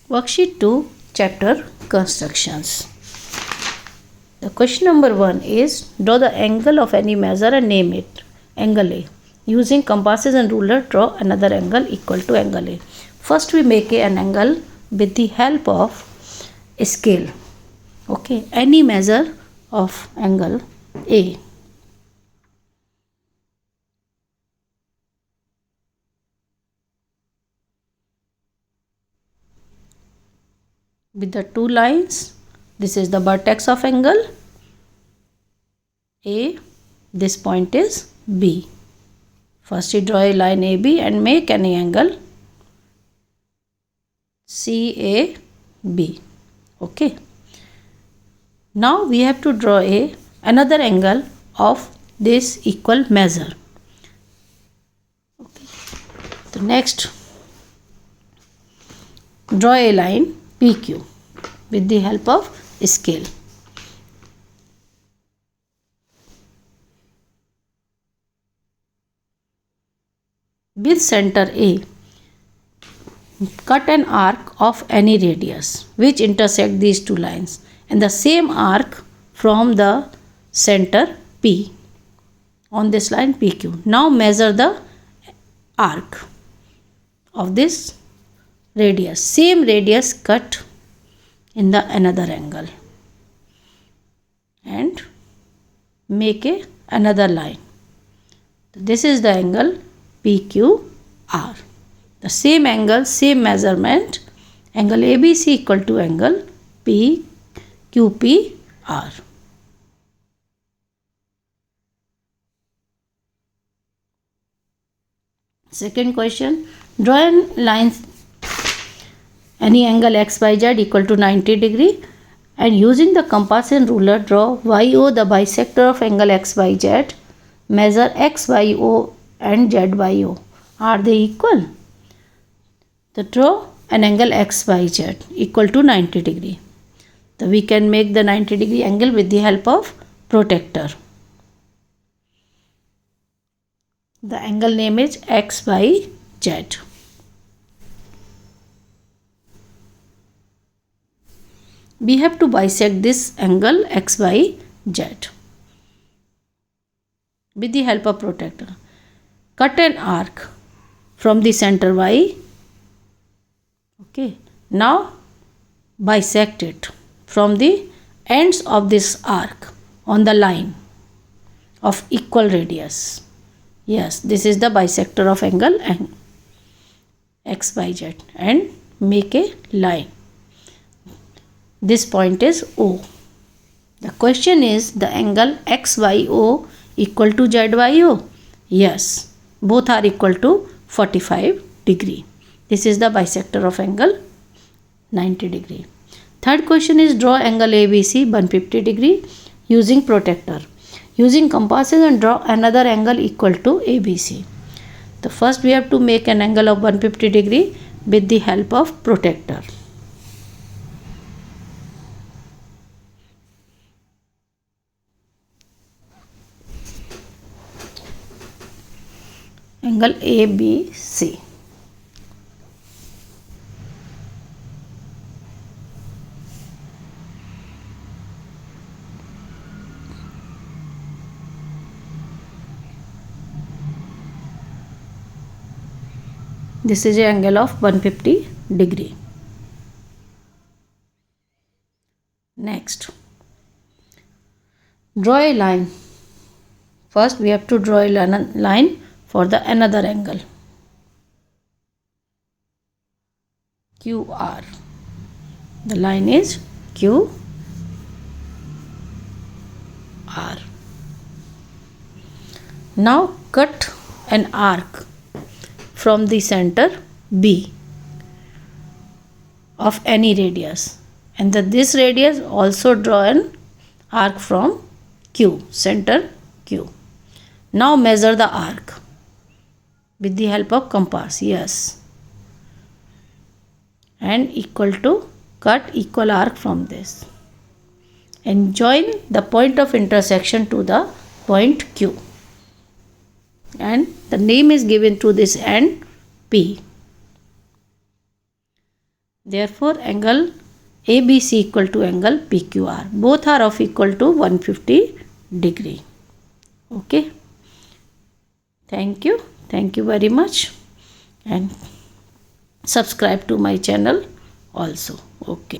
Worksheet 2, Chapter Constructions. The question number 1 is, draw the angle of any measure and name it. Angle A. Using compasses and ruler, draw another angle equal to angle A. First we make an angle with the help of a scale. Okay, any measure of angle A. With the two lines, this is the vertex of angle A, this point is B. First you draw a line AB and make any angle CAB. Okay. Now we have to draw another angle of this equal measure. Okay. So next, draw a line PQ with the help of scale. With center A, cut an arc of any radius which intersect these two lines, and the same arc from the center P on this line PQ. Now measure the arc of this radius, same radius cut in the another angle, and make another line. This is the angle PQR. The same angle, same measurement, angle ABC equal to angle PQPR. Second question, draw a line any angle XYZ equal to 90 degree, and using the compass and ruler draw YO, the bisector of angle XYZ. Measure XYO and ZYO. Are they equal? So draw an angle XYZ equal to 90 degree. So we can make the 90 degree angle with the help of protractor. The angle name is XYZ. We have to bisect this angle XYZ with the help of protractor. Cut an arc from the center Y. Okay. Now bisect it from the ends of this arc on the line of equal radius. Yes, this is the bisector of angle XYZ, and make a line. This point is O. The question is, the angle XYO equal to ZYO? Yes, both are equal to 45 degree. This is the bisector of angle 90 degree. Third question is, draw angle ABC 150 degree using protractor. Using compasses and draw another angle equal to ABC. So first we have to make an angle of 150 degree with the help of protractor. Angle ABC. This is an angle of 150 degree. Next, draw a line. First we have to draw a line for the another angle QR. The line is QR. Now cut an arc from the center B of any radius, and this radius also draw an arc from Q, center Q. Now measure the arc with the help of compass. Yes, and equal to cut equal arc from this, and join the point of intersection to the point Q, and the name is given to this end P. Therefore angle ABC equal to angle PQR. Both are of equal to 150 degree. Okay. Thank you. Thank you very much. And subscribe to my channel also. Okay.